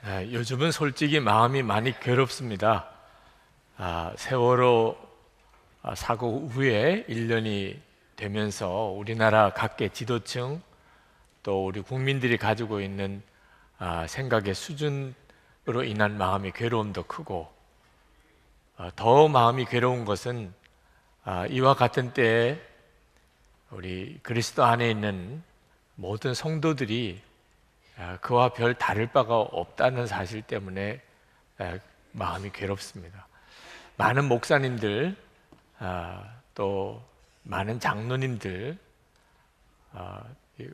요즘은 솔직히 마음이 많이 괴롭습니다. 세월호 사고 후에 1년이 되면서 우리나라 각계 지도층 또 우리 국민들이 가지고 있는 생각의 수준으로 인한 마음의 괴로움도 크고, 더 마음이 괴로운 것은 이와 같은 때에 우리 그리스도 안에 있는 모든 성도들이 그와 별 다를 바가 없다는 사실 때문에 마음이 괴롭습니다. 많은 목사님들, 또 많은 장로님들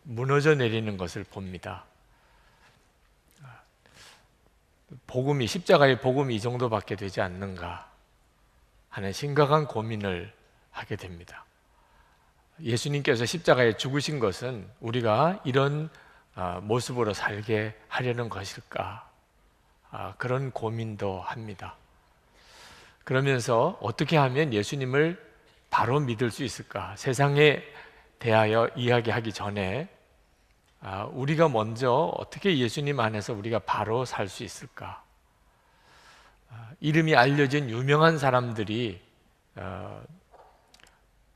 무너져 내리는 것을 봅니다. 복음이, 십자가의 복음이 이 정도밖에 되지 않는가 하는 심각한 고민을 하게 됩니다. 예수님께서 십자가에 죽으신 것은 우리가 이런 모습으로 살게 하려는 것일까? 그런 고민도 합니다. 그러면서 어떻게 하면 예수님을 바로 믿을 수 있을까? 세상에 대하여 이야기하기 전에 우리가 먼저 어떻게 예수님 안에서 우리가 바로 살 수 있을까? 이름이 알려진 유명한 사람들이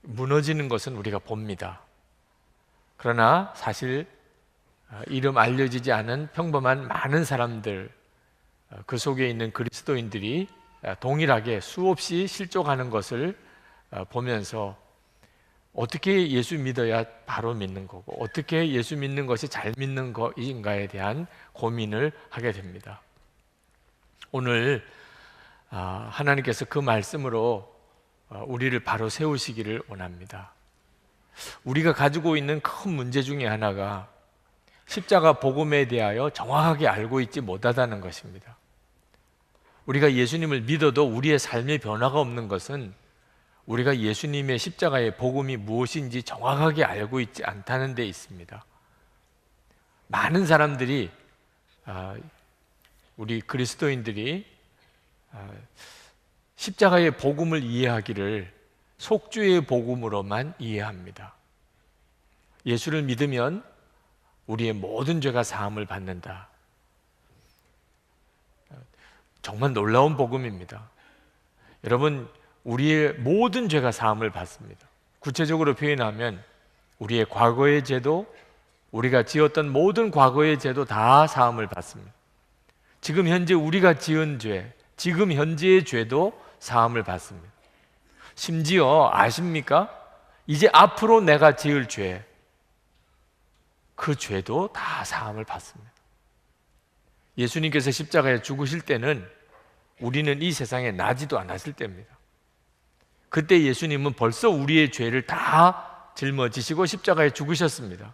무너지는 것은 우리가 봅니다. 그러나 사실 이름 알려지지 않은 평범한 많은 사람들, 그 속에 있는 그리스도인들이 동일하게 수없이 실족하는 것을 보면서 어떻게 예수 믿어야 바로 믿는 거고, 어떻게 예수 믿는 것이 잘 믿는 것인가에 대한 고민을 하게 됩니다. 오늘 하나님께서 그 말씀으로 우리를 바로 세우시기를 원합니다. 우리가 가지고 있는 큰 문제 중에 하나가 십자가 복음에 대하여 정확하게 알고 있지 못하다는 것입니다. 우리가 예수님을 믿어도 우리의 삶의 변화가 없는 것은 우리가 예수님의 십자가의 복음이 무엇인지 정확하게 알고 있지 않다는 데 있습니다. 많은 사람들이, 우리 그리스도인들이 십자가의 복음을 이해하기를 속죄의 복음으로만 이해합니다. 예수를 믿으면 우리의 모든 죄가 사함을 받는다. 정말 놀라운 복음입니다. 여러분, 우리의 모든 죄가 사함을 받습니다. 구체적으로 표현하면 우리의 과거의 죄도, 우리가 지었던 모든 과거의 죄도 다 사함을 받습니다. 지금 현재 우리가 지은 죄, 지금 현재의 죄도 사함을 받습니다. 심지어 아십니까? 이제 앞으로 내가 지을 죄, 그 죄도 다 사함을 받습니다. 예수님께서 십자가에 죽으실 때는 우리는 이 세상에 나지도 않았을 때입니다. 그때 예수님은 벌써 우리의 죄를 다 짊어지시고 십자가에 죽으셨습니다.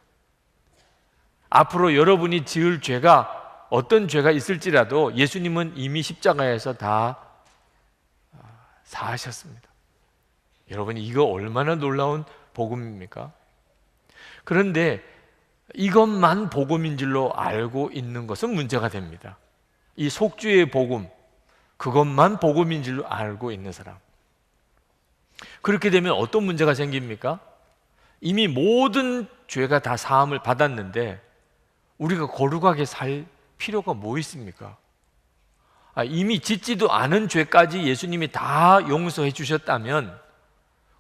앞으로 여러분이 지을 죄가 어떤 죄가 있을지라도 예수님은 이미 십자가에서 다 사하셨습니다. 여러분, 이거 얼마나 놀라운 복음입니까? 그런데 이것만 복음인 줄로 알고 있는 것은 문제가 됩니다. 이 속죄의 복음, 그것만 복음인 줄로 알고 있는 사람, 그렇게 되면 어떤 문제가 생깁니까? 이미 모든 죄가 다 사함을 받았는데 우리가 거룩하게 살 필요가 뭐 있습니까? 이미 짓지도 않은 죄까지 예수님이 다 용서해 주셨다면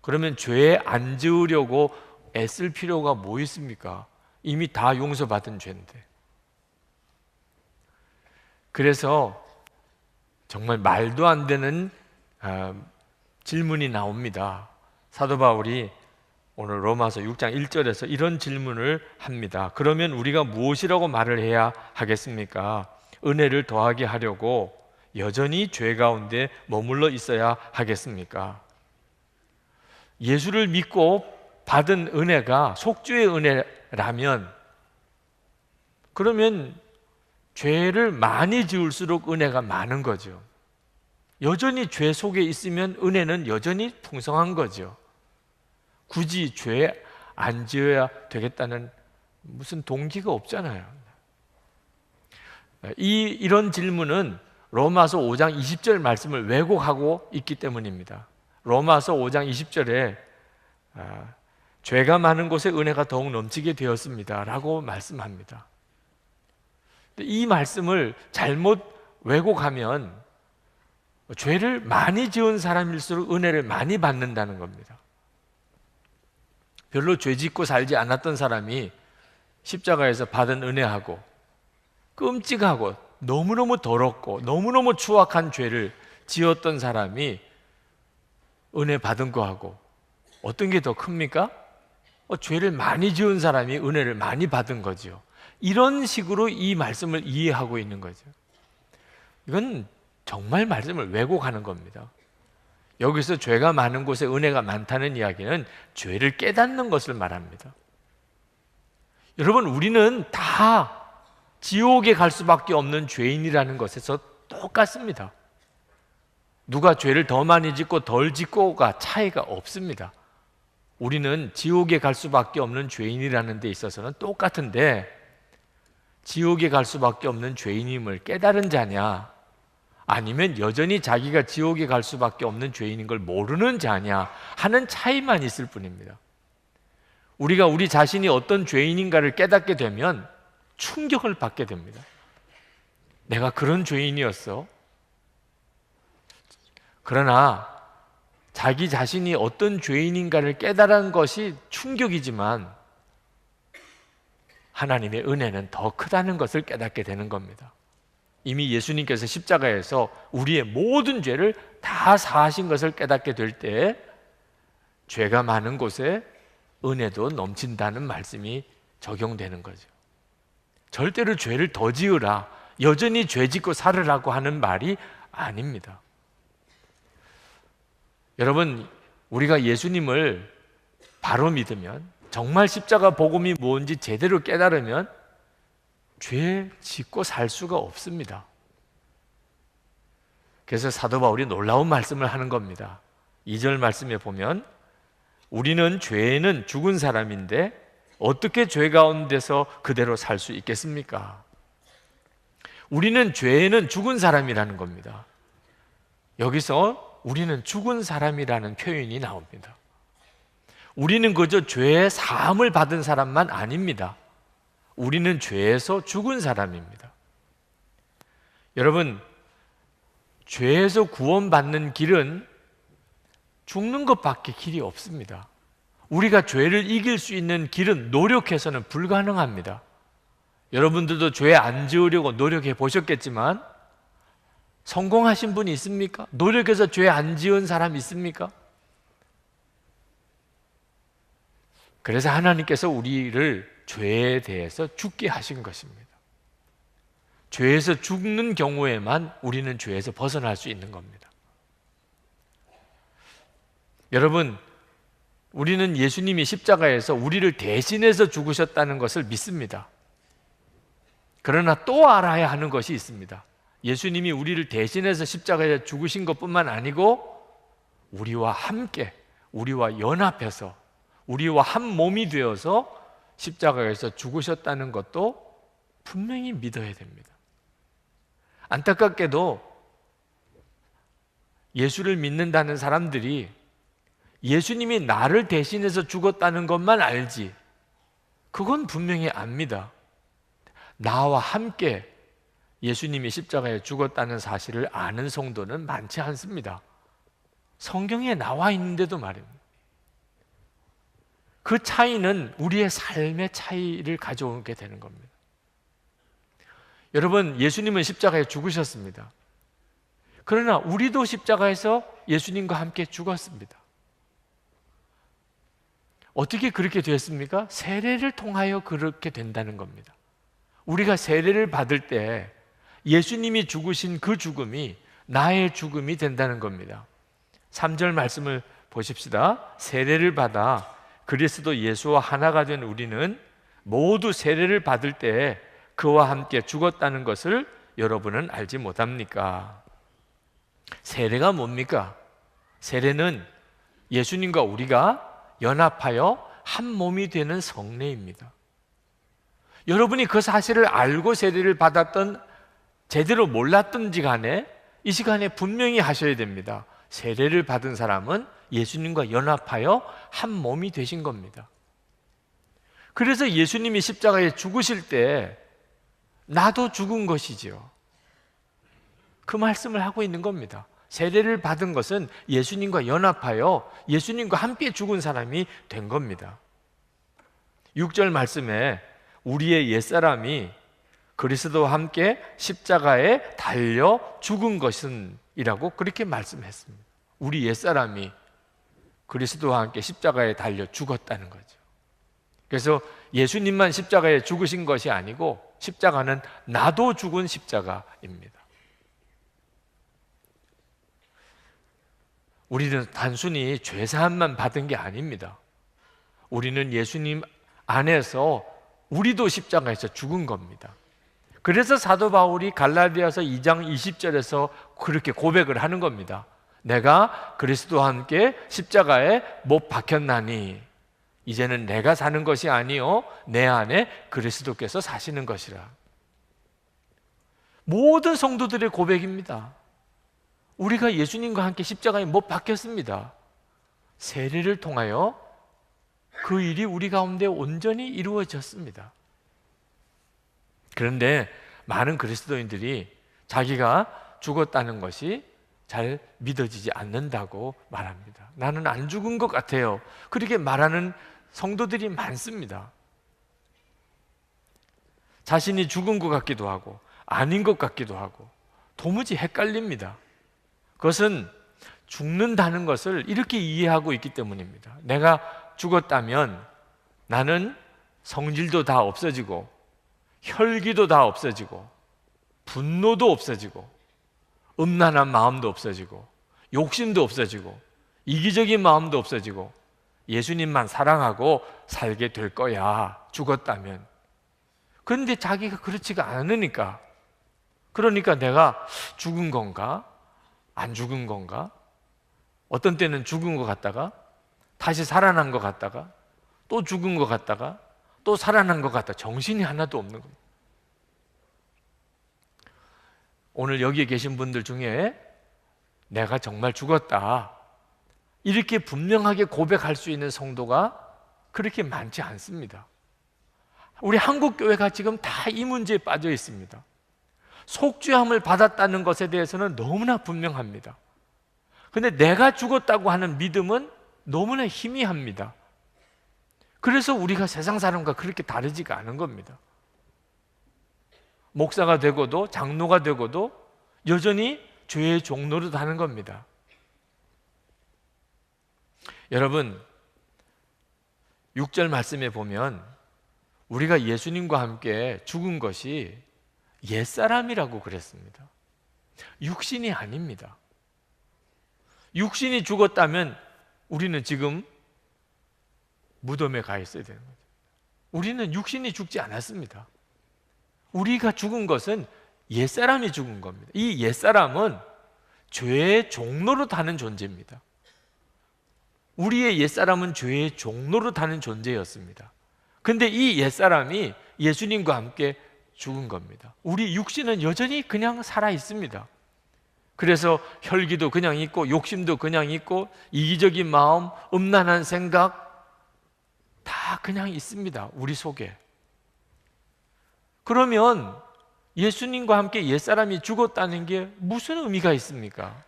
그러면 죄 안 지으려고 애쓸 필요가 뭐 있습니까? 이미 다 용서받은 죄인데. 그래서 정말 말도 안 되는 질문이 나옵니다. 사도 바울이 오늘 로마서 6장 1절에서 이런 질문을 합니다. 그러면 우리가 무엇이라고 말을 해야 하겠습니까? 은혜를 더하게 하려고 여전히 죄 가운데 머물러 있어야 하겠습니까? 예수를 믿고 받은 은혜가 속죄의 은혜라면 그러면 죄를 많이 지을수록 은혜가 많은 거죠. 여전히 죄 속에 있으면 은혜는 여전히 풍성한 거죠. 굳이 죄 안 지어야 되겠다는 무슨 동기가 없잖아요. 이런 질문은 로마서 5장 20절 말씀을 왜곡하고 있기 때문입니다. 로마서 5장 20절에 죄가 많은 곳에 은혜가 더욱 넘치게 되었습니다 라고 말씀합니다. 이 말씀을 잘못 왜곡하면 죄를 많이 지은 사람일수록 은혜를 많이 받는다는 겁니다. 별로 죄 짓고 살지 않았던 사람이 십자가에서 받은 은혜하고 끔찍하고 너무너무 더럽고 너무너무 추악한 죄를 지었던 사람이 은혜 받은 거하고 어떤 게 더 큽니까? 죄를 많이 지은 사람이 은혜를 많이 받은 거죠. 이런 식으로 이 말씀을 이해하고 있는 거죠. 이건 정말 말씀을 왜곡하는 겁니다. 여기서 죄가 많은 곳에 은혜가 많다는 이야기는 죄를 깨닫는 것을 말합니다. 여러분, 우리는 다 지옥에 갈 수밖에 없는 죄인이라는 것에서 똑같습니다. 누가 죄를 더 많이 짓고 덜 짓고가 차이가 없습니다. 우리는 지옥에 갈 수밖에 없는 죄인이라는 데 있어서는 똑같은데, 지옥에 갈 수밖에 없는 죄인임을 깨달은 자냐, 아니면 여전히 자기가 지옥에 갈 수밖에 없는 죄인인 걸 모르는 자냐 하는 차이만 있을 뿐입니다. 우리가 우리 자신이 어떤 죄인인가를 깨닫게 되면 충격을 받게 됩니다. 내가 그런 죄인이었어. 그러나 자기 자신이 어떤 죄인인가를 깨달은 것이 충격이지만 하나님의 은혜는 더 크다는 것을 깨닫게 되는 겁니다. 이미 예수님께서 십자가에서 우리의 모든 죄를 다 사하신 것을 깨닫게 될 때 죄가 많은 곳에 은혜도 넘친다는 말씀이 적용되는 거죠. 절대로 죄를 더 지으라, 여전히 죄 짓고 살으라고 하는 말이 아닙니다. 여러분, 우리가 예수님을 바로 믿으면, 정말 십자가 복음이 뭔지 제대로 깨달으면 죄 짓고 살 수가 없습니다. 그래서 사도 바울이 놀라운 말씀을 하는 겁니다. 2절 말씀에 보면 우리는 죄에는 죽은 사람인데 어떻게 죄 가운데서 그대로 살 수 있겠습니까? 우리는 죄에는 죽은 사람이라는 겁니다. 여기서 우리는 죽은 사람이라는 표현이 나옵니다. 우리는 그저 죄의 사함을 받은 사람만 아닙니다. 우리는 죄에서 죽은 사람입니다. 여러분, 죄에서 구원받는 길은 죽는 것밖에 길이 없습니다. 우리가 죄를 이길 수 있는 길은 노력해서는 불가능합니다. 여러분들도 죄 안 지으려고 노력해 보셨겠지만 성공하신 분이 있습니까? 노력해서 죄 안 지은 사람 있습니까? 그래서 하나님께서 우리를 죄에 대해서 죽게 하신 것입니다. 죄에서 죽는 경우에만 우리는 죄에서 벗어날 수 있는 겁니다. 여러분, 우리는 예수님이 십자가에서 우리를 대신해서 죽으셨다는 것을 믿습니다. 그러나 또 알아야 하는 것이 있습니다. 예수님이 우리를 대신해서 십자가에 죽으신 것뿐만 아니고 우리와 함께, 우리와 연합해서, 우리와 한 몸이 되어서 십자가에서 죽으셨다는 것도 분명히 믿어야 됩니다. 안타깝게도 예수를 믿는다는 사람들이 예수님이 나를 대신해서 죽었다는 것만 알지, 그건 분명히 압니다. 나와 함께 예수님이 십자가에 죽었다는 사실을 아는 성도는 많지 않습니다. 성경에 나와 있는데도 말입니다. 그 차이는 우리의 삶의 차이를 가져오게 되는 겁니다. 여러분, 예수님은 십자가에 죽으셨습니다. 그러나 우리도 십자가에서 예수님과 함께 죽었습니다. 어떻게 그렇게 됐습니까? 세례를 통하여 그렇게 된다는 겁니다. 우리가 세례를 받을 때 예수님이 죽으신 그 죽음이 나의 죽음이 된다는 겁니다. 3절 말씀을 보십시다. 세례를 받아 그리스도 예수와 하나가 된 우리는 모두 세례를 받을 때 그와 함께 죽었다는 것을 여러분은 알지 못합니까? 세례가 뭡니까? 세례는 예수님과 우리가 연합하여 한 몸이 되는 성례입니다. 여러분이 그 사실을 알고 세례를 받았던, 제대로 몰랐던지 간에 이 시간에 분명히 하셔야 됩니다. 세례를 받은 사람은 예수님과 연합하여 한 몸이 되신 겁니다. 그래서 예수님이 십자가에 죽으실 때 나도 죽은 것이지요. 그 말씀을 하고 있는 겁니다. 세례를 받은 것은 예수님과 연합하여 예수님과 함께 죽은 사람이 된 겁니다. 6절 말씀에 우리의 옛사람이 그리스도와 함께 십자가에 달려 죽은 것은 이라고 그렇게 말씀했습니다. 우리 옛사람이 그리스도와 함께 십자가에 달려 죽었다는 거죠. 그래서 예수님만 십자가에 죽으신 것이 아니고 십자가는 나도 죽은 십자가입니다. 우리는 단순히 죄사함만 받은 게 아닙니다. 우리는 예수님 안에서 우리도 십자가에서 죽은 겁니다. 그래서 사도 바울이 갈라디아서 2장 20절에서 그렇게 고백을 하는 겁니다. 내가 그리스도와 함께 십자가에 못 박혔나니 이제는 내가 사는 것이 아니요 내 안에 그리스도께서 사시는 것이라. 모든 성도들의 고백입니다. 우리가 예수님과 함께 십자가에 못 박혔습니다. 세례를 통하여 그 일이 우리 가운데 온전히 이루어졌습니다. 그런데 많은 그리스도인들이 자기가 죽었다는 것이 잘 믿어지지 않는다고 말합니다. 나는 안 죽은 것 같아요. 그렇게 말하는 성도들이 많습니다. 자신이 죽은 것 같기도 하고 아닌 것 같기도 하고 도무지 헷갈립니다. 그것은 죽는다는 것을 이렇게 이해하고 있기 때문입니다. 내가 죽었다면 나는 성질도 다 없어지고 혈기도 다 없어지고 분노도 없어지고 음란한 마음도 없어지고 욕심도 없어지고 이기적인 마음도 없어지고 예수님만 사랑하고 살게 될 거야, 죽었다면. 그런데 자기가 그렇지가 않으니까, 그러니까 내가 죽은 건가? 안 죽은 건가? 어떤 때는 죽은 것 같다가 다시 살아난 것 같다가 또 죽은 것 같다가 또 살아난 것 같다. 정신이 하나도 없는 겁니다. 오늘 여기에 계신 분들 중에 내가 정말 죽었다 이렇게 분명하게 고백할 수 있는 성도가 그렇게 많지 않습니다. 우리 한국 교회가 지금 다 이 문제에 빠져 있습니다. 속죄함을 받았다는 것에 대해서는 너무나 분명합니다. 그런데 내가 죽었다고 하는 믿음은 너무나 희미합니다. 그래서 우리가 세상 사람과 그렇게 다르지가 않은 겁니다. 목사가 되고도 장로가 되고도 여전히 죄의 종노릇 하는 겁니다. 여러분, 6절 말씀에 보면 우리가 예수님과 함께 죽은 것이 옛사람이라고 그랬습니다. 육신이 아닙니다. 육신이 죽었다면 우리는 지금 무덤에 가 있어야 되는 거죠. 우리는 육신이 죽지 않았습니다. 우리가 죽은 것은 옛사람이 죽은 겁니다. 이 옛사람은 죄의 종로로 타는 존재입니다. 우리의 옛사람은 죄의 종로로 타는 존재였습니다. 근데 이 옛사람이 예수님과 함께 죽은 겁니다. 우리 육신은 여전히 그냥 살아 있습니다. 그래서 혈기도 그냥 있고 욕심도 그냥 있고 이기적인 마음, 음란한 생각 다 그냥 있습니다. 우리 속에. 그러면 예수님과 함께 옛사람이 죽었다는 게 무슨 의미가 있습니까?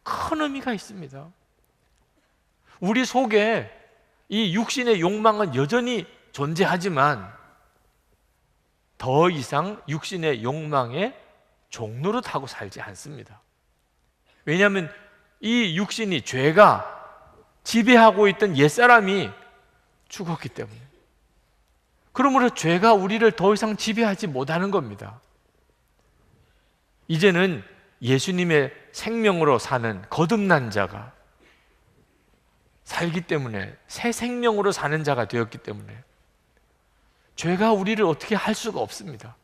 큰 의미가 있습니다. 우리 속에 이 육신의 욕망은 여전히 존재하지만 더 이상 육신의 욕망에 종노릇하고 살지 않습니다. 왜냐하면 이 육신이 죄가 지배하고 있던 옛사람이 죽었기 때문에. 그러므로 죄가 우리를 더 이상 지배하지 못하는 겁니다. 이제는 예수님의 생명으로 사는 거듭난 자가 살기 때문에, 새 생명으로 사는 자가 되었기 때문에 죄가 우리를 어떻게 할 수가 없습니다.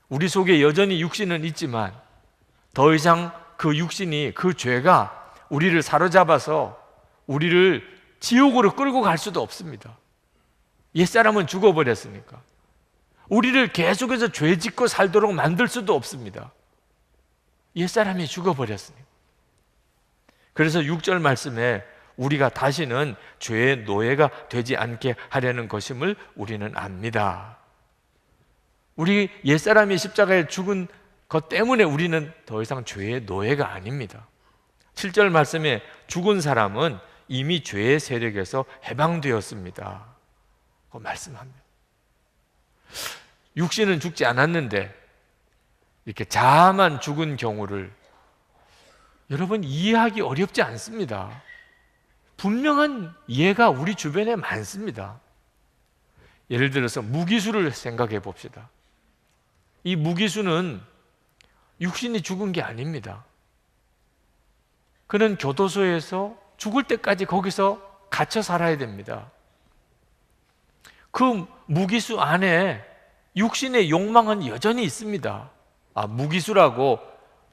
우리 속에 여전히 육신은 있지만 더 이상 그 육신이, 그 죄가 우리를 사로잡아서 우리를 지옥으로 끌고 갈 수도 없습니다. 옛사람은 죽어버렸으니까. 우리를 계속해서 죄 짓고 살도록 만들 수도 없습니다. 옛사람이 죽어버렸으니까. 그래서 6절 말씀에 우리가 다시는 죄의 노예가 되지 않게 하려는 것임을 우리는 압니다. 우리 옛사람이 십자가에 죽은 것 때문에 우리는 더 이상 죄의 노예가 아닙니다. 7절 말씀에 죽은 사람은 이미 죄의 세력에서 해방되었습니다. 그 말씀합니다. 육신은 죽지 않았는데 이렇게 자아만 죽은 경우를 여러분 이해하기 어렵지 않습니다. 분명한 예가 우리 주변에 많습니다. 예를 들어서 무기수를 생각해 봅시다. 이 무기수는 육신이 죽은 게 아닙니다. 그는 교도소에서 죽을 때까지 거기서 갇혀 살아야 됩니다. 그 무기수 안에 육신의 욕망은 여전히 있습니다. 무기수라고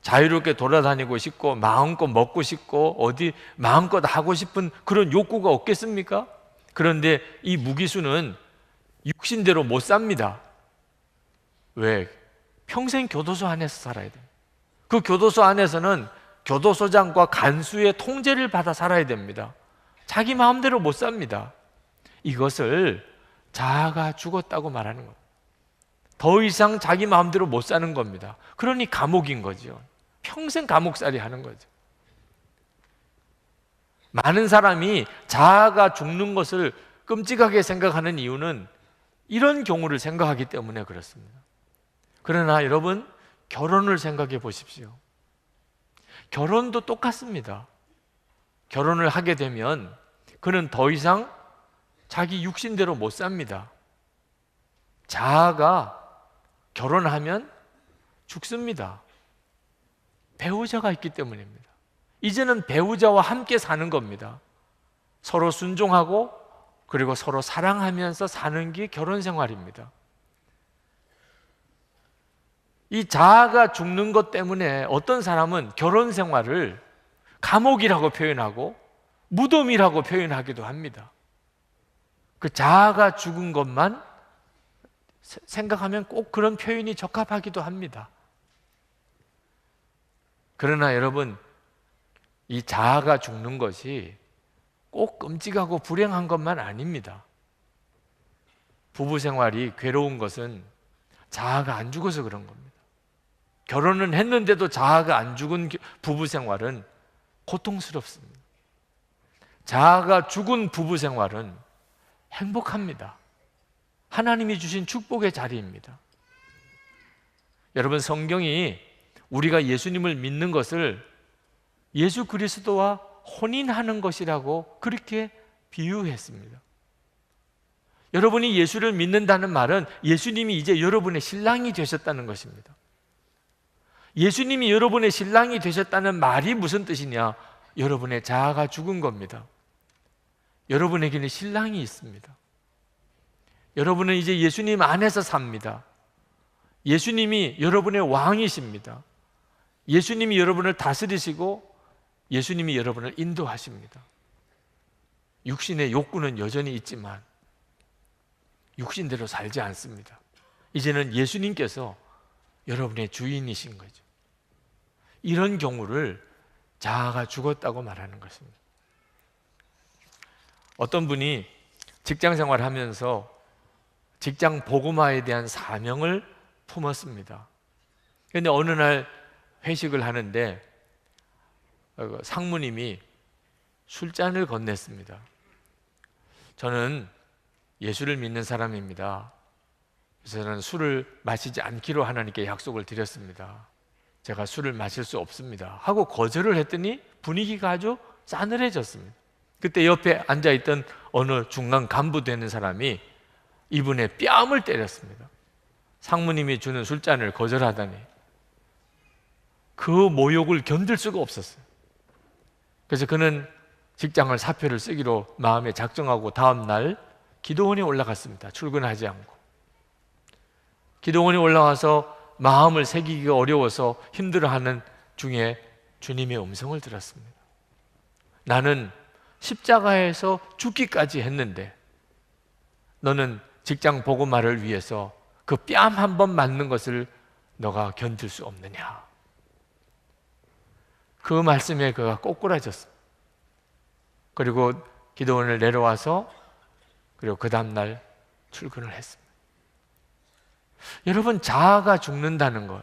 자유롭게 돌아다니고 싶고 마음껏 먹고 싶고 어디 마음껏 하고 싶은 그런 욕구가 없겠습니까? 그런데 이 무기수는 육신대로 못 삽니다. 왜? 평생 교도소 안에서 살아야 돼요. 그 교도소 안에서는 교도소장과 간수의 통제를 받아 살아야 됩니다. 자기 마음대로 못 삽니다. 이것을 자아가 죽었다고 말하는 겁니다. 더 이상 자기 마음대로 못 사는 겁니다. 그러니 감옥인 거죠. 평생 감옥살이 하는 거죠. 많은 사람이 자아가 죽는 것을 끔찍하게 생각하는 이유는 이런 경우를 생각하기 때문에 그렇습니다. 그러나 여러분, 결혼을 생각해 보십시오. 결혼도 똑같습니다. 결혼을 하게 되면 그는 더 이상 자기 육신대로 못 삽니다. 자아가 결혼하면 죽습니다. 배우자가 있기 때문입니다. 이제는 배우자와 함께 사는 겁니다. 서로 순종하고 그리고 서로 사랑하면서 사는 게 결혼 생활입니다. 이 자아가 죽는 것 때문에 어떤 사람은 결혼 생활을 감옥이라고 표현하고 무덤이라고 표현하기도 합니다. 그 자아가 죽은 것만 생각하면 꼭 그런 표현이 적합하기도 합니다. 그러나 여러분, 이 자아가 죽는 것이 꼭 끔찍하고 불행한 것만 아닙니다. 부부 생활이 괴로운 것은 자아가 안 죽어서 그런 겁니다. 결혼은 했는데도 자아가 안 죽은 부부 생활은 고통스럽습니다. 자아가 죽은 부부 생활은 행복합니다. 하나님이 주신 축복의 자리입니다. 여러분, 성경이 우리가 예수님을 믿는 것을 예수 그리스도와 혼인하는 것이라고 그렇게 비유했습니다. 여러분이 예수를 믿는다는 말은 예수님이 이제 여러분의 신랑이 되셨다는 것입니다. 예수님이 여러분의 신랑이 되셨다는 말이 무슨 뜻이냐? 여러분의 자아가 죽은 겁니다. 여러분에게는 신랑이 있습니다. 여러분은 이제 예수님 안에서 삽니다. 예수님이 여러분의 왕이십니다. 예수님이 여러분을 다스리시고 예수님이 여러분을 인도하십니다. 육신의 욕구는 여전히 있지만 육신대로 살지 않습니다. 이제는 예수님께서 여러분의 주인이신 거죠. 이런 경우를 자아가 죽었다고 말하는 것입니다. 어떤 분이 직장 생활을 하면서 직장 복음화에 대한 사명을 품었습니다. 그런데 어느 날 회식을 하는데 상무님이 술잔을 건넸습니다. 저는 예수를 믿는 사람입니다. 그래서 저는 술을 마시지 않기로 하나님께 약속을 드렸습니다. 제가 술을 마실 수 없습니다 하고 거절을 했더니 분위기가 아주 싸늘해졌습니다. 그때 옆에 앉아있던 어느 중간 간부 되는 사람이 이분의 뺨을 때렸습니다. 상무님이 주는 술잔을 거절하다니. 그 모욕을 견딜 수가 없었어요. 그래서 그는 직장을 사표를 쓰기로 마음에 작정하고 다음 날 기도원에 올라갔습니다. 출근하지 않고. 기도원에 올라와서 마음을 새기기가 어려워서 힘들어하는 중에 주님의 음성을 들었습니다. 나는 십자가에서 죽기까지 했는데 너는 직장 복음화를 위해서 그 뺨 한 번 맞는 것을 너가 견딜 수 없느냐. 그 말씀에 그가 꼬꾸라졌습니다. 그리고 기도원을 내려와서 그리고 그 다음날 출근을 했습니다. 여러분, 자아가 죽는다는 것,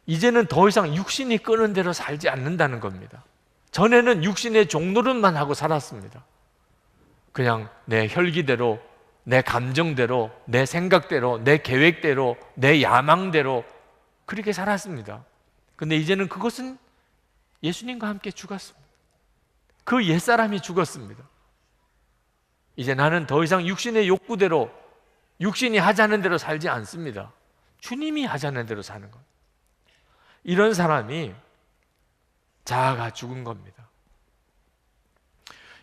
이제는 더 이상 육신이 끄는 대로 살지 않는다는 겁니다. 전에는 육신의 종노릇만 하고 살았습니다. 그냥 내 혈기대로, 내 감정대로, 내 생각대로, 내 계획대로, 내 야망대로 그렇게 살았습니다. 근데 이제는 그것은 예수님과 함께 죽었습니다. 그 옛사람이 죽었습니다. 이제 나는 더 이상 육신의 욕구대로, 육신이 하자는 대로 살지 않습니다. 주님이 하자는 대로 사는 것. 이런 사람이 자아가 죽은 겁니다.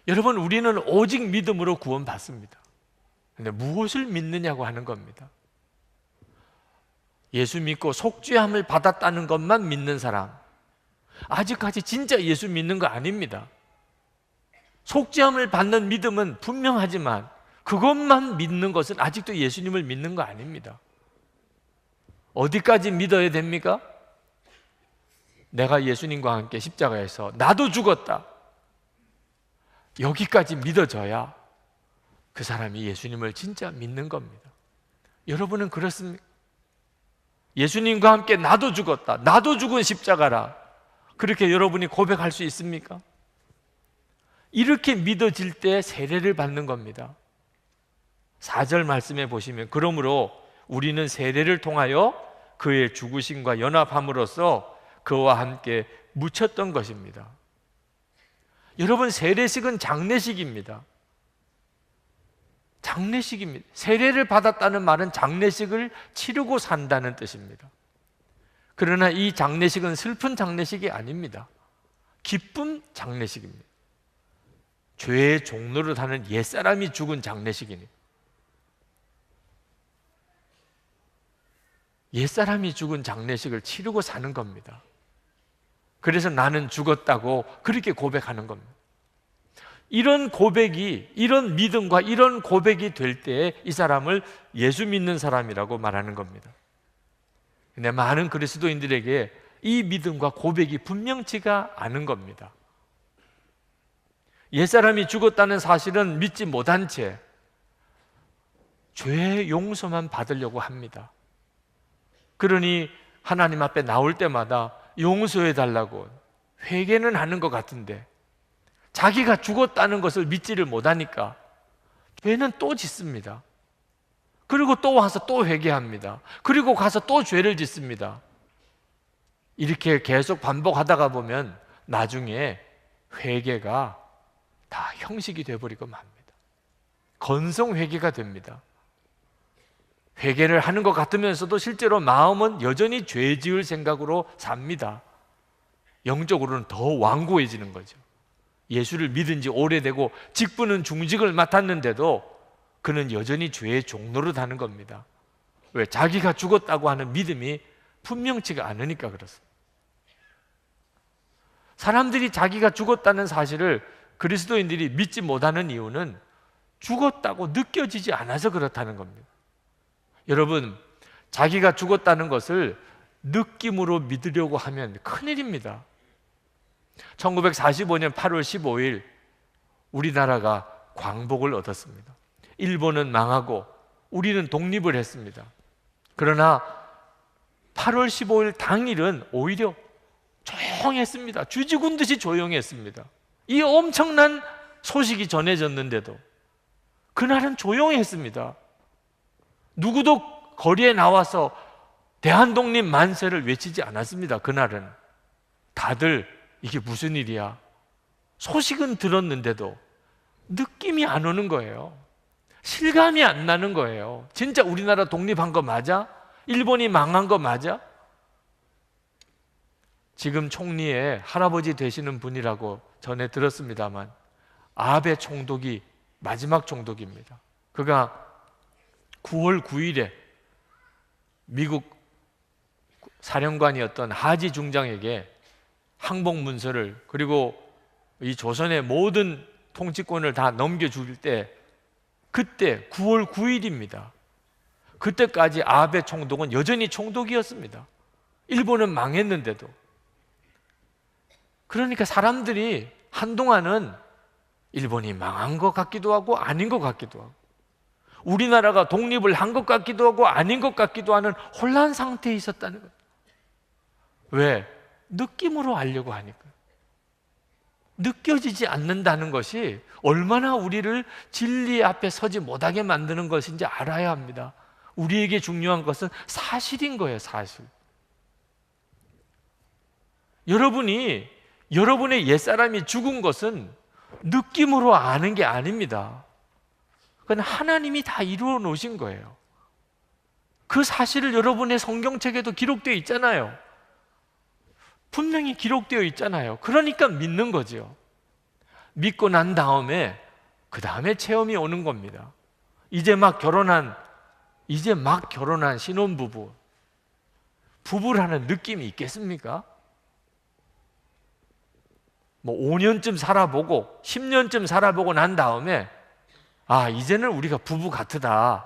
여러분, 우리는 오직 믿음으로 구원받습니다. 근데 무엇을 믿느냐고 하는 겁니다. 예수 믿고 속죄함을 받았다는 것만 믿는 사람, 아직까지 진짜 예수 믿는 거 아닙니다. 속죄함을 받는 믿음은 분명하지만 그것만 믿는 것은 아직도 예수님을 믿는 거 아닙니다. 어디까지 믿어야 됩니까? 내가 예수님과 함께 십자가에서 나도 죽었다, 여기까지 믿어져야 그 사람이 예수님을 진짜 믿는 겁니다. 여러분은 그렇습니까? 예수님과 함께 나도 죽었다, 나도 죽은 십자가라, 그렇게 여러분이 고백할 수 있습니까? 이렇게 믿어질 때 세례를 받는 겁니다. 4절 말씀에 보시면, 그러므로 우리는 세례를 통하여 그의 죽으심과 연합함으로써 그와 함께 묻혔던 것입니다. 여러분, 세례식은 장례식입니다. 장례식입니다. 세례를 받았다는 말은 장례식을 치르고 산다는 뜻입니다. 그러나 이 장례식은 슬픈 장례식이 아닙니다. 기쁨 장례식입니다. 죄의 종로를 하는 옛사람이 죽은 장례식이니, 옛사람이 죽은 장례식을 치르고 사는 겁니다. 그래서 나는 죽었다고 그렇게 고백하는 겁니다. 이런 고백이, 이런 믿음과 이런 고백이 될 때 이 사람을 예수 믿는 사람이라고 말하는 겁니다. 근데 많은 그리스도인들에게 이 믿음과 고백이 분명치가 않은 겁니다. 옛사람이 죽었다는 사실은 믿지 못한 채 죄의 용서만 받으려고 합니다. 그러니 하나님 앞에 나올 때마다 용서해 달라고 회개는 하는 것 같은데 자기가 죽었다는 것을 믿지를 못하니까 죄는 또 짓습니다. 그리고 또 와서 또 회개합니다. 그리고 가서 또 죄를 짓습니다. 이렇게 계속 반복하다가 보면 나중에 회개가 다 형식이 되어버리고 맙니다. 건성 회개가 됩니다. 회개를 하는 것 같으면서도 실제로 마음은 여전히 죄 지을 생각으로 삽니다. 영적으로는 더 완고해지는 거죠. 예수를 믿은 지 오래되고 직분은 중직을 맡았는데도 그는 여전히 죄의 종노릇 하는 겁니다. 왜? 자기가 죽었다고 하는 믿음이 분명치가 않으니까 그렇습니다. 사람들이 자기가 죽었다는 사실을 그리스도인들이 믿지 못하는 이유는 죽었다고 느껴지지 않아서 그렇다는 겁니다. 여러분, 자기가 죽었다는 것을 느낌으로 믿으려고 하면 큰일입니다. 1945년 8월 15일 우리나라가 광복을 얻었습니다. 일본은 망하고 우리는 독립을 했습니다. 그러나 8월 15일 당일은 오히려 조용했습니다. 쥐죽은 듯이 조용했습니다. 이 엄청난 소식이 전해졌는데도 그날은 조용했습니다. 누구도 거리에 나와서 대한독립 만세를 외치지 않았습니다. 그날은 다들 이게 무슨 일이야? 소식은 들었는데도 느낌이 안 오는 거예요. 실감이 안 나는 거예요. 진짜 우리나라 독립한 거 맞아? 일본이 망한 거 맞아? 지금 총리의 할아버지 되시는 분이라고 전에 들었습니다만 아베 총독이 마지막 총독입니다. 그가 9월 9일에 미국 사령관이었던 하지 중장에게 항복 문서를, 그리고 이 조선의 모든 통치권을 다 넘겨줄 때, 그때 9월 9일입니다. 그때까지 아베 총독은 여전히 총독이었습니다. 일본은 망했는데도. 그러니까 사람들이 한동안은 일본이 망한 것 같기도 하고 아닌 것 같기도 하고, 우리나라가 독립을 한 것 같기도 하고 아닌 것 같기도 하는 혼란 상태에 있었다는 거예요. 왜? 느낌으로 알려고 하니까. 느껴지지 않는다는 것이 얼마나 우리를 진리 앞에 서지 못하게 만드는 것인지 알아야 합니다. 우리에게 중요한 것은 사실인 거예요, 사실. 여러분의 옛사람이 죽은 것은 느낌으로 아는 게 아닙니다. 그건 하나님이 다 이루어 놓으신 거예요. 그 사실을 여러분의 성경책에도 기록되어 있잖아요. 분명히 기록되어 있잖아요. 그러니까 믿는 거죠. 믿고 난 다음에 그 다음에 체험이 오는 겁니다. 이제 막 결혼한 신혼부부, 부부라는 느낌이 있겠습니까? 뭐 5년쯤 살아보고 10년쯤 살아보고 난 다음에 이제는 우리가 부부 같으다,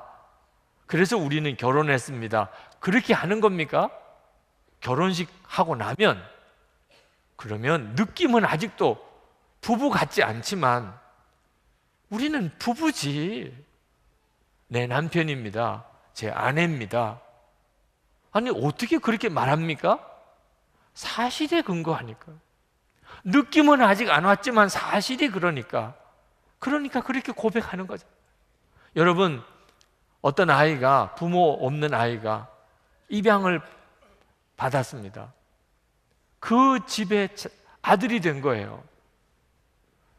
그래서 우리는 결혼했습니다, 그렇게 하는 겁니까? 결혼식 하고 나면 그러면 느낌은 아직도 부부 같지 않지만 우리는 부부지, 내 남편입니다, 제 아내입니다. 아니 어떻게 그렇게 말합니까? 사실에 근거하니까. 느낌은 아직 안 왔지만 사실이 그러니까 그렇게 고백하는 거죠. 여러분, 어떤 아이가, 부모 없는 아이가 입양을 받았습니다. 그 집에 아들이 된 거예요.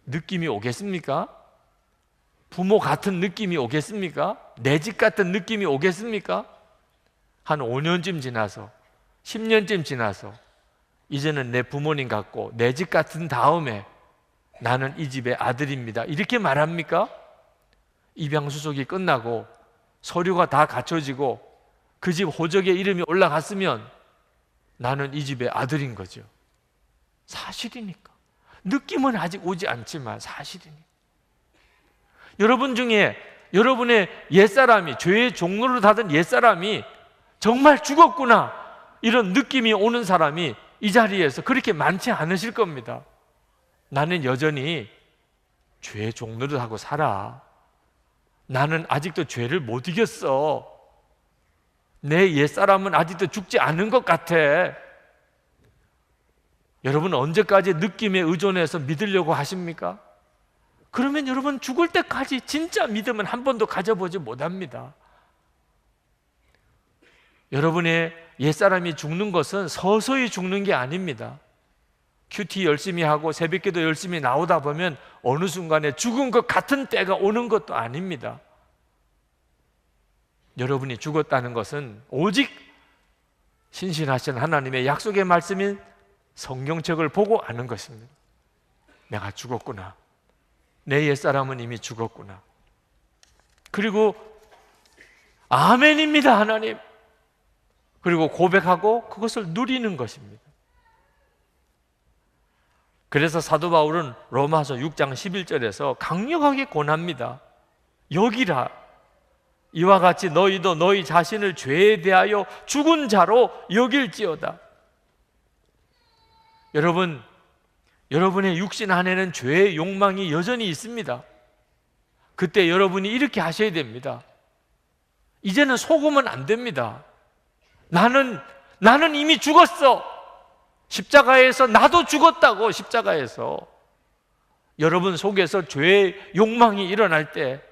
느낌이 오겠습니까? 부모 같은 느낌이 오겠습니까? 내 집 같은 느낌이 오겠습니까? 한 5년쯤 지나서 10년쯤 지나서 이제는 내 부모님 같고 내 집 같은 다음에 나는 이 집의 아들입니다, 이렇게 말합니까? 입양 수속이 끝나고 서류가 다 갖춰지고 그 집 호적에 이름이 올라갔으면 나는 이 집의 아들인 거죠. 사실이니까. 느낌은 아직 오지 않지만 사실이니까. 여러분 중에 여러분의 옛사람이, 죄의 종로를 닫은 옛사람이 정말 죽었구나, 이런 느낌이 오는 사람이 이 자리에서 그렇게 많지 않으실 겁니다. 나는 여전히 죄의 종로를 하고 살아. 나는 아직도 죄를 못 이겼어. 내 옛사람은 아직도 죽지 않은 것 같아. 여러분 언제까지 느낌에 의존해서 믿으려고 하십니까? 그러면 여러분 죽을 때까지 진짜 믿음은 한 번도 가져보지 못합니다. 여러분의 옛사람이 죽는 것은 서서히 죽는 게 아닙니다. 큐티 열심히 하고 새벽기도 열심히 나오다 보면 어느 순간에 죽은 것 같은 때가 오는 것도 아닙니다. 여러분이 죽었다는 것은 오직 신실하신 하나님의 약속의 말씀인 성경책을 보고 아는 것입니다. 내가 죽었구나, 내 옛사람은 이미 죽었구나. 그리고 아멘입니다, 하나님. 그리고 고백하고 그것을 누리는 것입니다. 그래서 사도 바울은 로마서 6장 11절에서 강력하게 권합니다. 여기라, 이와 같이 너희도 너희 자신을 죄에 대하여 죽은 자로 여길지어다. 여러분, 여러분의 육신 안에는 죄의 욕망이 여전히 있습니다. 그때 여러분이 이렇게 하셔야 됩니다. 이제는 속으면 안 됩니다. 나는 이미 죽었어. 십자가에서 나도 죽었다고. 십자가에서 여러분 속에서 죄의 욕망이 일어날 때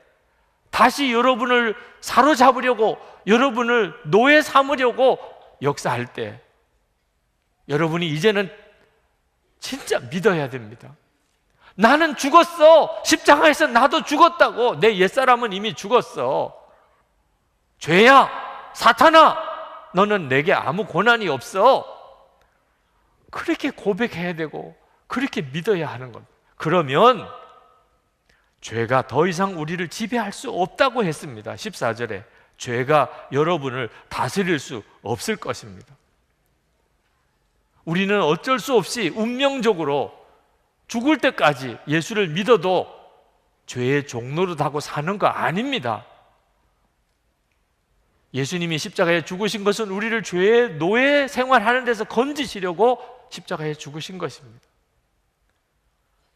다시 여러분을 사로잡으려고, 여러분을 노예 삼으려고 역사할 때 여러분이 이제는 진짜 믿어야 됩니다. 나는 죽었어. 십자가에서 나도 죽었다고. 내 옛사람은 이미 죽었어. 죄야, 사탄아, 너는 내게 아무 권한이 없어. 그렇게 고백해야 되고 그렇게 믿어야 하는 겁니다. 그러면 죄가 더 이상 우리를 지배할 수 없다고 했습니다. 14절에 죄가 여러분을 다스릴 수 없을 것입니다. 우리는 어쩔 수 없이 운명적으로 죽을 때까지 예수를 믿어도 죄의 종노릇하고 사는 거 아닙니다. 예수님이 십자가에 죽으신 것은 우리를 죄의 노예 생활하는 데서 건지시려고 십자가에 죽으신 것입니다.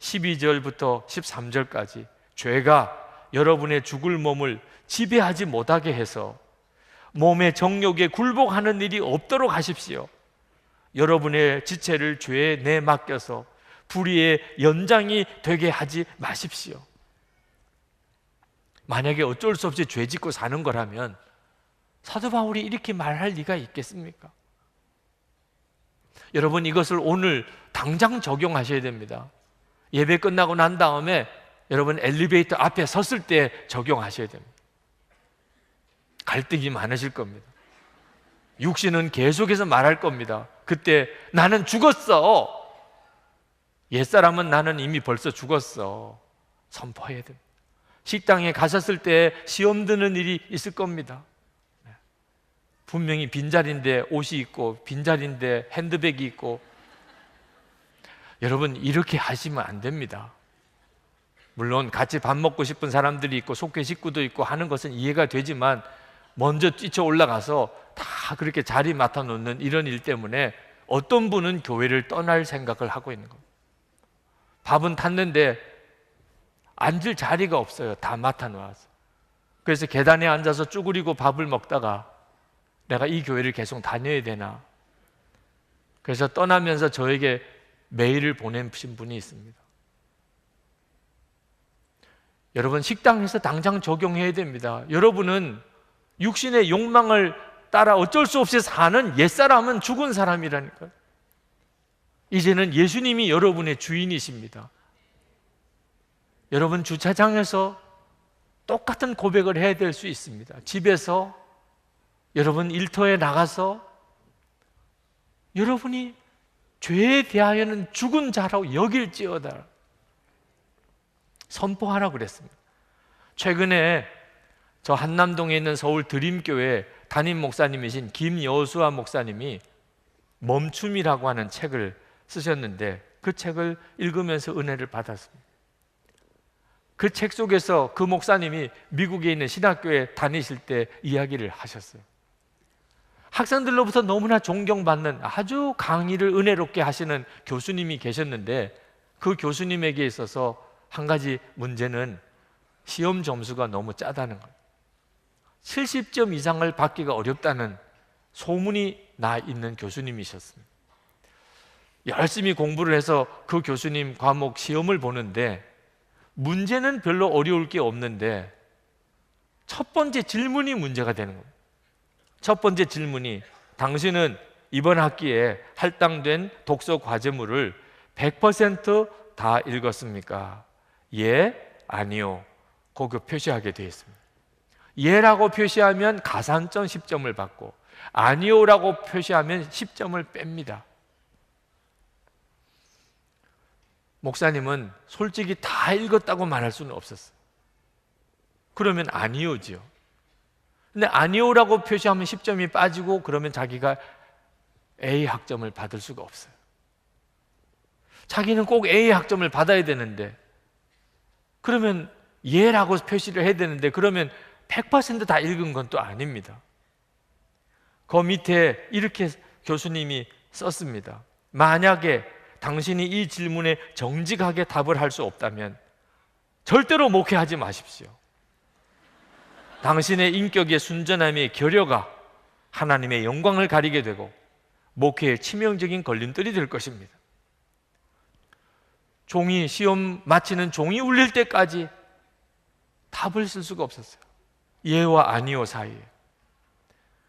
12절부터 13절까지 죄가 여러분의 죽을 몸을 지배하지 못하게 해서 몸의 정욕에 굴복하는 일이 없도록 하십시오. 여러분의 지체를 죄에 내맡겨서 불의의 연장이 되게 하지 마십시오. 만약에 어쩔 수 없이 죄 짓고 사는 거라면 사도 바울이 이렇게 말할 리가 있겠습니까? 여러분, 이것을 오늘 당장 적용하셔야 됩니다. 예배 끝나고 난 다음에 여러분 엘리베이터 앞에 섰을 때 적용하셔야 됩니다. 갈등이 많으실 겁니다. 육신은 계속해서 말할 겁니다. 그때 나는 죽었어. 옛사람은 나는 이미 벌써 죽었어. 선포해야 됩니다. 식당에 가셨을 때 시험 드는 일이 있을 겁니다. 분명히 빈자리인데 옷이 있고 빈자리인데 핸드백이 있고, 여러분 이렇게 하시면 안 됩니다. 물론 같이 밥 먹고 싶은 사람들이 있고 속회 식구도 있고 하는 것은 이해가 되지만 먼저 뛰쳐 올라가서 다 그렇게 자리 맡아 놓는 이런 일 때문에 어떤 분은 교회를 떠날 생각을 하고 있는 겁니다. 밥은 탔는데 앉을 자리가 없어요. 다 맡아 놓아서. 그래서 계단에 앉아서 쭈그리고 밥을 먹다가 내가 이 교회를 계속 다녀야 되나? 그래서 떠나면서 저에게 메일을 보내신 분이 있습니다. 여러분, 식당에서 당장 적용해야 됩니다. 여러분은 육신의 욕망을 따라 어쩔 수 없이 사는 옛사람은 죽은 사람이라니까요. 이제는 예수님이 여러분의 주인이십니다. 여러분, 주차장에서 똑같은 고백을 해야 될 수 있습니다. 집에서, 여러분 일터에 나가서 여러분이 죄에 대하여는 죽은 자라고 여길지어다 선포하라고 그랬습니다. 최근에 저 한남동에 있는 서울 드림교회 담임 목사님이신 김여수아 목사님이 멈춤이라고 하는 책을 쓰셨는데 그 책을 읽으면서 은혜를 받았습니다. 그 책 속에서 그 목사님이 미국에 있는 신학교에 다니실 때 이야기를 하셨어요. 학생들로부터 너무나 존경받는 아주 강의를 은혜롭게 하시는 교수님이 계셨는데 그 교수님에게 있어서 한 가지 문제는 시험 점수가 너무 짜다는 거예요. 70점 이상을 받기가 어렵다는 소문이 나 있는 교수님이셨습니다. 열심히 공부를 해서 그 교수님 과목 시험을 보는데 문제는 별로 어려울 게 없는데 첫 번째 질문이 문제가 되는 겁니다. 첫 번째 질문이 당신은 이번 학기에 할당된 독서 과제물을 100% 다 읽었습니까? 예, 아니요. 거기 표시하게 되어 있습니다. 예라고 표시하면 가산점 10점을 받고 아니요라고 표시하면 10점을 뺍니다. 목사님은 솔직히 다 읽었다고 말할 수는 없었어요. 그러면 아니요지요. 근데 아니요라고 표시하면 10점이 빠지고 그러면 자기가 A 학점을 받을 수가 없어요. 자기는 꼭 A 학점을 받아야 되는데 그러면 예라고 표시를 해야 되는데 그러면 100% 읽은 건 또 아닙니다. 그 밑에 이렇게 교수님이 썼습니다. 만약에 당신이 이 질문에 정직하게 답을 할 수 없다면 절대로 목회하지 마십시오. 당신의 인격의 순전함의 결여가 하나님의 영광을 가리게 되고 목회의 치명적인 걸림돌이 될 것입니다. 종이 시험 마치는 종이 울릴 때까지 답을 쓸 수가 없었어요. 예와 아니요 사이에.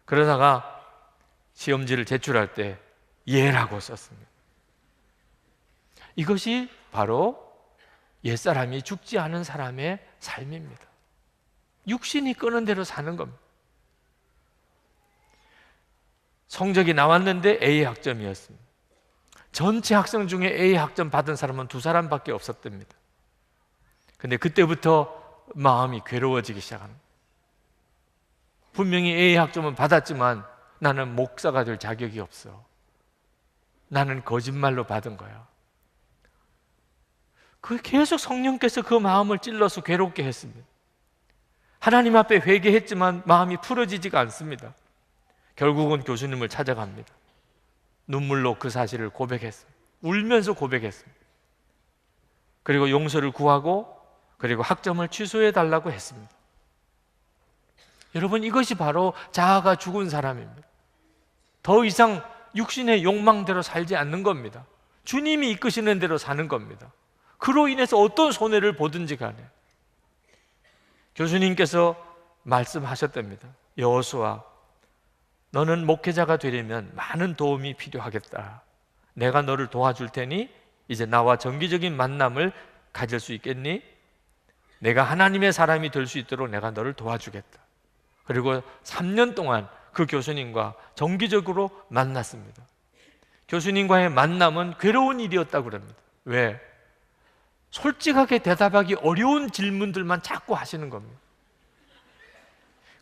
그러다가 시험지를 제출할 때 예라고 썼습니다. 이것이 바로 옛사람이 죽지 않은 사람의 삶입니다. 육신이 끄는 대로 사는 겁니다. 성적이 나왔는데 A 학점이었습니다. 전체 학생 중에 A 학점 받은 사람은 2사람밖에 없었답니다. 근데 그때부터 마음이 괴로워지기 시작합니다. 분명히 A 학점은 받았지만 나는 목사가 될 자격이 없어. 나는 거짓말로 받은 거야. 계속 성령께서 그 마음을 찔러서 괴롭게 했습니다. 하나님 앞에 회개했지만 마음이 풀어지지가 않습니다. 결국은 교수님을 찾아갑니다. 눈물로 그 사실을 고백했습니다. 울면서 고백했습니다. 그리고 용서를 구하고 그리고 학점을 취소해 달라고 했습니다. 여러분, 이것이 바로 자아가 죽은 사람입니다. 더 이상 육신의 욕망대로 살지 않는 겁니다. 주님이 이끄시는 대로 사는 겁니다. 그로 인해서 어떤 손해를 보든지 간에 교수님께서 말씀하셨답니다. 여호수아, 너는 목회자가 되려면 많은 도움이 필요하겠다. 내가 너를 도와줄 테니 이제 나와 정기적인 만남을 가질 수 있겠니? 내가 하나님의 사람이 될 수 있도록 내가 너를 도와주겠다. 그리고 3년 동안 그 교수님과 정기적으로 만났습니다. 교수님과의 만남은 괴로운 일이었다고 그럽니다. 왜? 솔직하게 대답하기 어려운 질문들만 자꾸 하시는 겁니다.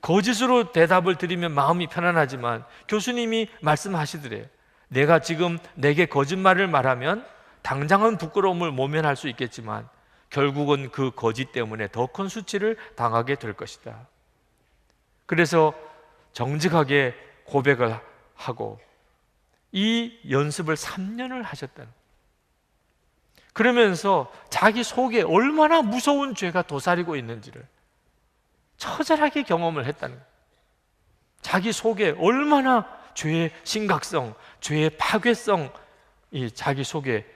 거짓으로 대답을 드리면 마음이 편안하지만 교수님이 말씀하시더래요. 내가 지금 내게 거짓말을 말하면 당장은 부끄러움을 모면할 수 있겠지만 결국은 그 거짓 때문에 더 큰 수치를 당하게 될 것이다. 그래서 정직하게 고백을 하고 이 연습을 3년을 하셨다는, 그러면서 자기 속에 얼마나 무서운 죄가 도사리고 있는지를 처절하게 경험을 했다는 거예요. 자기 속에 얼마나 죄의 심각성, 죄의 파괴성이 자기 속에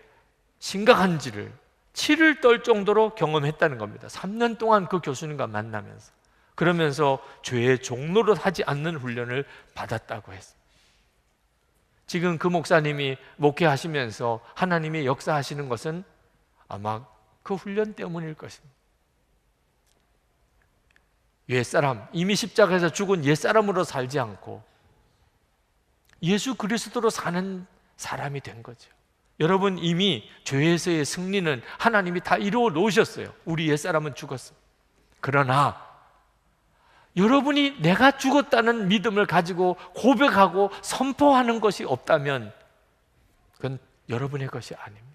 심각한지를 치를 떨 정도로 경험했다는 겁니다. 3년 동안 그 교수님과 만나면서, 그러면서 죄의 종로를 하지 않는 훈련을 받았다고 했습니다. 지금 그 목사님이 목회하시면서 하나님이 역사하시는 것은 아마 그 훈련 때문일 것입니다. 옛사람, 이미 십자가에서 죽은 옛사람으로 살지 않고 예수 그리스도로 사는 사람이 된 거죠. 여러분, 이미 죄에서의 승리는 하나님이 다 이루어 놓으셨어요. 우리 옛사람은 죽었어요. 그러나 여러분이 내가 죽었다는 믿음을 가지고 고백하고 선포하는 것이 없다면 그건 여러분의 것이 아닙니다.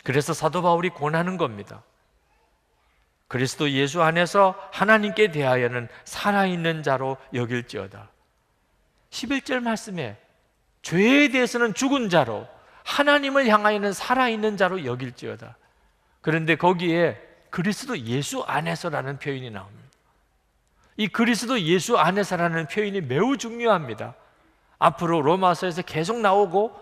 그래서 사도 바울이 권하는 겁니다. 그리스도 예수 안에서 하나님께 대하여는 살아있는 자로 여길지어다. 11절 말씀에 죄에 대해서는 죽은 자로, 하나님을 향하여는 살아있는 자로 여길지어다. 그런데 거기에 그리스도 예수 안에서라는 표현이 나옵니다. 이 그리스도 예수 안에서라는 표현이 매우 중요합니다. 앞으로 로마서에서 계속 나오고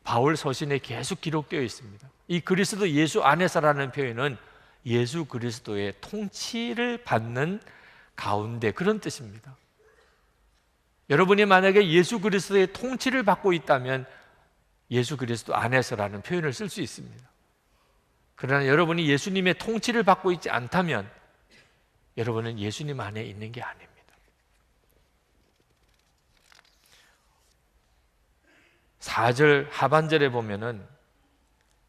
바울 서신에 계속 기록되어 있습니다. 이 그리스도 예수 안에서라는 표현은 예수 그리스도의 통치를 받는 가운데, 그런 뜻입니다. 여러분이 만약에 예수 그리스도의 통치를 받고 있다면 예수 그리스도 안에서라는 표현을 쓸 수 있습니다. 그러나 여러분이 예수님의 통치를 받고 있지 않다면 여러분은 예수님 안에 있는 게 아닙니다. (4절) 하반절에 보면은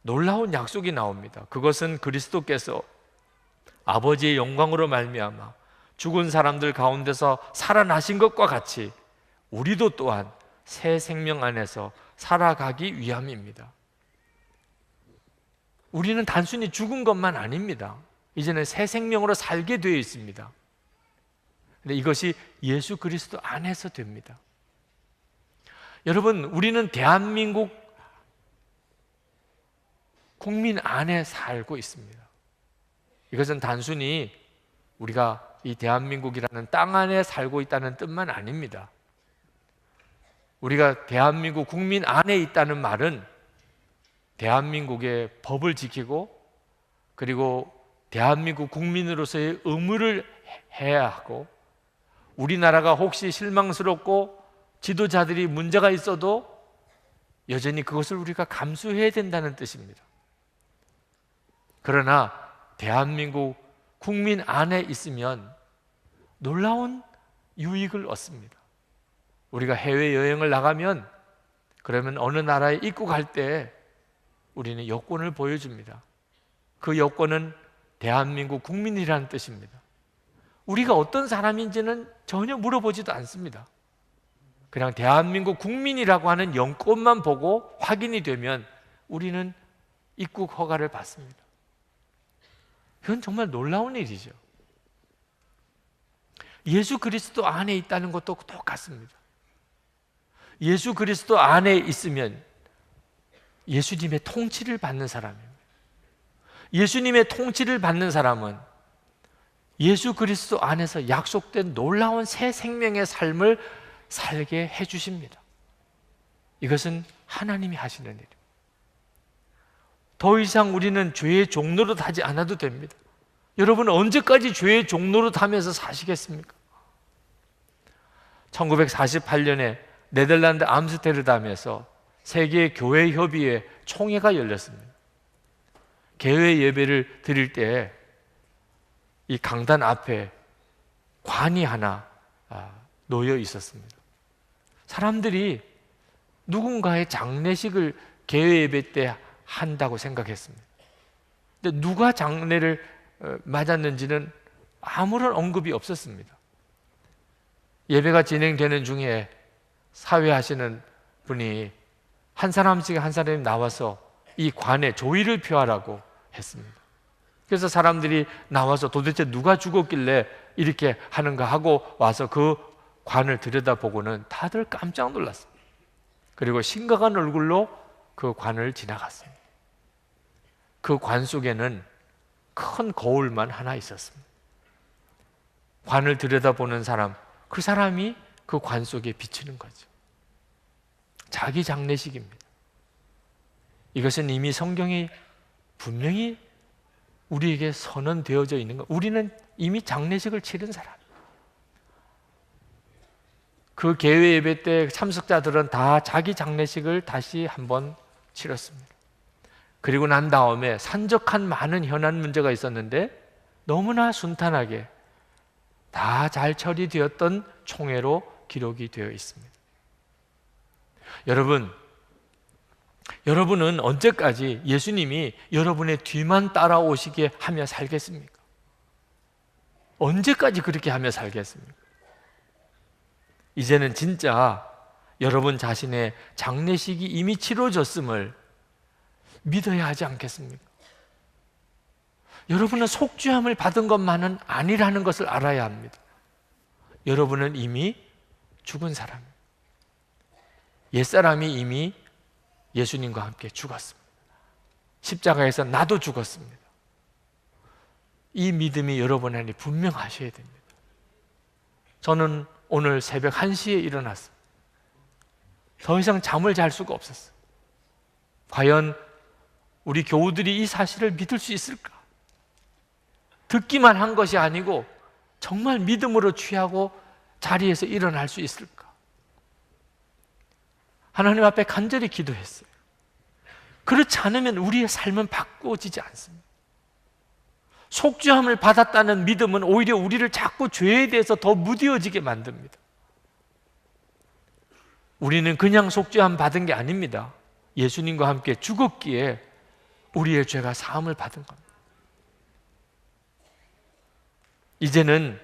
놀라운 약속이 나옵니다. 그것은 그리스도께서 아버지의 영광으로 말미암아 죽은 사람들 가운데서 살아나신 것과 같이 우리도 또한 새 생명 안에서 살아가기 위함입니다. 우리는 단순히 죽은 것만 아닙니다. 이제는 새 생명으로 살게 되어 있습니다. 근데 이것이 예수 그리스도 안에서 됩니다. 여러분, 우리는 대한민국 국민 안에 살고 있습니다. 이것은 단순히 우리가 이 대한민국이라는 땅 안에 살고 있다는 뜻만 아닙니다. 우리가 대한민국 국민 안에 있다는 말은 대한민국의 법을 지키고 그리고 대한민국 국민으로서의 의무를 해야 하고, 우리나라가 혹시 실망스럽고 지도자들이 문제가 있어도 여전히 그것을 우리가 감수해야 된다는 뜻입니다. 그러나 대한민국 국민 안에 있으면 놀라운 유익을 얻습니다. 우리가 해외여행을 나가면, 그러면 어느 나라에 입국할 때 우리는 여권을 보여줍니다. 그 여권은 대한민국 국민이라는 뜻입니다. 우리가 어떤 사람인지는 전혀 물어보지도 않습니다. 그냥 대한민국 국민이라고 하는 영권만 보고 확인이 되면 우리는 입국 허가를 받습니다. 그건 정말 놀라운 일이죠. 예수 그리스도 안에 있다는 것도 똑같습니다. 예수 그리스도 안에 있으면 예수님의 통치를 받는 사람입니다. 예수님의 통치를 받는 사람은 예수 그리스도 안에서 약속된 놀라운 새 생명의 삶을 살게 해주십니다. 이것은 하나님이 하시는 일입니다. 더 이상 우리는 죄의 종노릇 하지 않아도 됩니다. 여러분, 언제까지 죄의 종노릇 하면서 사시겠습니까? 1948년에 네덜란드 암스테르담에서 세계 교회 협의회 총회가 열렸습니다. 개회 예배를 드릴 때 이 강단 앞에 관이 하나 놓여 있었습니다. 사람들이 누군가의 장례식을 개회 예배 때 한다고 생각했습니다. 근데 누가 장례를 맞았는지는 아무런 언급이 없었습니다. 예배가 진행되는 중에 사회하시는 분이 한 사람씩 한 사람이 나와서 이 관에 조의를 표하라고 했습니다. 그래서 사람들이 나와서 도대체 누가 죽었길래 이렇게 하는가 하고 와서 그 관을 들여다보고는 다들 깜짝 놀랐습니다. 그리고 심각한 얼굴로 그 관을 지나갔습니다. 그 관 속에는 큰 거울만 하나 있었습니다. 관을 들여다보는 사람, 그 사람이 그 관 속에 비치는 거죠. 자기 장례식입니다. 이것은 이미 성경에 분명히 우리에게 선언되어져 있는 것. 우리는 이미 장례식을 치른 사람. 그 개회 예배 때 참석자들은 다 자기 장례식을 다시 한번 치렀습니다. 그리고 난 다음에 산적한 많은 현안 문제가 있었는데 너무나 순탄하게 다 잘 처리되었던 총회로 기록이 되어 있습니다. 여러분은 언제까지 예수님이 여러분의 뒤만 따라오시게 하며 살겠습니까? 언제까지 그렇게 하며 살겠습니까? 이제는 진짜 여러분 자신의 장례식이 이미 치러졌음을 믿어야 하지 않겠습니까? 여러분은 속죄함을 받은 것만은 아니라는 것을 알아야 합니다. 여러분은 이미 죽은 사람입니다. 옛사람이 이미 예수님과 함께 죽었습니다. 십자가에서 나도 죽었습니다. 이 믿음이 여러분 안에 분명하셔야 됩니다. 저는 오늘 새벽 1시에 일어났습니다. 더 이상 잠을 잘 수가 없었어요. 과연 우리 교우들이 이 사실을 믿을 수 있을까? 듣기만 한 것이 아니고 정말 믿음으로 취하고 자리에서 일어날 수 있을까? 하나님 앞에 간절히 기도했어요. 그렇지 않으면 우리의 삶은 바꿔지지 않습니다. 속죄함을 받았다는 믿음은 오히려 우리를 자꾸 죄에 대해서 더 무뎌지게 만듭니다. 우리는 그냥 속죄함 받은 게 아닙니다. 예수님과 함께 죽었기에 우리의 죄가 사함을 받은 겁니다. 이제는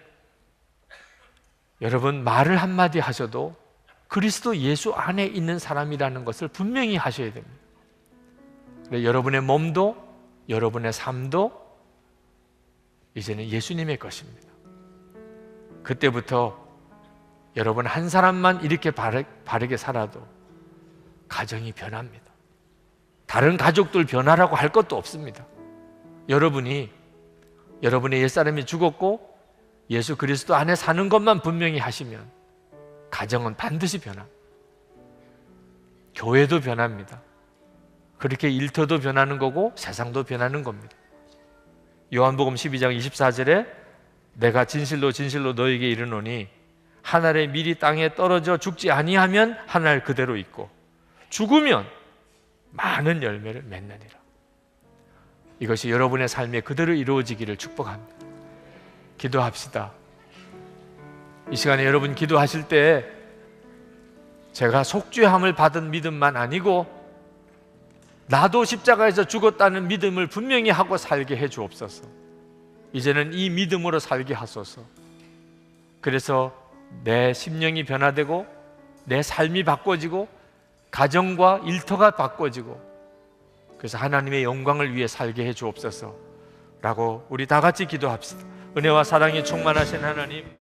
여러분 말을 한마디 하셔도 그리스도 예수 안에 있는 사람이라는 것을 분명히 하셔야 됩니다. 여러분의 몸도 여러분의 삶도 이제는 예수님의 것입니다. 그때부터 여러분 한 사람만 이렇게 바르게 살아도 가정이 변합니다. 다른 가족들 변화라고 할 것도 없습니다. 여러분이 여러분의 옛사람이 죽었고 예수 그리스도 안에 사는 것만 분명히 하시면 가정은 반드시 변합니다. 교회도 변합니다. 그렇게 일터도 변하는 거고 세상도 변하는 겁니다. 요한복음 12장 24절에 내가 진실로 진실로 너에게 이르노니 한 알의 밀이 땅에 떨어져 죽지 아니하면 한 알 그대로 있고 죽으면 많은 열매를 맺느니라. 이것이 여러분의 삶에 그대로 이루어지기를 축복합니다. 기도합시다. 이 시간에 여러분 기도하실 때 제가 속죄함을 받은 믿음만 아니고 나도 십자가에서 죽었다는 믿음을 분명히 하고 살게 해 주옵소서. 이제는 이 믿음으로 살게 하소서. 그래서 내 심령이 변화되고 내 삶이 바꿔지고 가정과 일터가 바꿔지고 그래서 하나님의 영광을 위해 살게 해 주옵소서 라고 우리 다 같이 기도합시다. 은혜와 사랑이 충만하신 하나님,